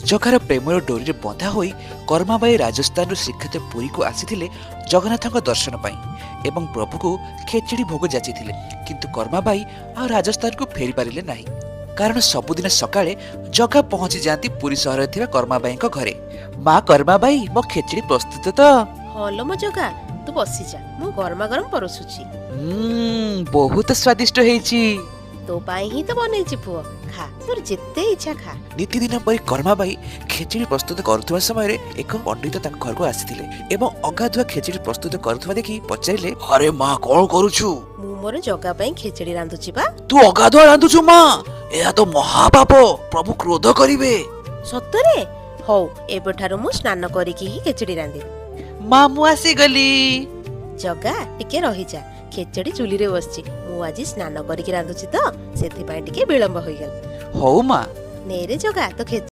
जगार प्रेमर डोरी बंधा होई कर्माबाई राजस्थान श्रीक्षेत्र पुरी को आसीथिले जगन्नाथ दर्शन पाई एवं प्रभु को खेचड़ी भोग जाचिथिले किंतु कर्माबाई आ राजस्थान को फेरी पारिले नाही कारण सबुदिन सकाळे जगा पहुंची जाती पुरी सहर थिबा कर्माबाई घरे। मां कर्माबाई मो खेचड़ी प्रस्तुत तो हलो मो जगा तू बसी जा मु गरमा गरम परोसुची। बहुत स्वादिष्ट हेची तो पाई ही तो बनेची पुओ खा तोर जेते इच्छा खा। नीतिदिन परि कर्माबाई खेचड़ी प्रस्तुत करुवा समय एक पंडित ताक घर को आसीथिले एवं अगाधुआ खेचड़ी प्रस्तुत करुवा देखि पचारिले अरे मां कोन करूछु? मु मोर जगा पई खेचड़ी रांधुची बा। तू अगाधुआ रांधुछु मां? एहा तो महापाप, प्रभु क्रोध करिवे। सतरे हौ एबठारु मु स्नान करिकि ही खेचड़ी रांधि। मां मु आसी गली। जगा टिके रहि जा खेचड़ी चुली रे बसची मु आज स्नान करिकि रांधुची तो सेथि पई टिके विलंब होई गेल। हौ मां नेरे जगा तो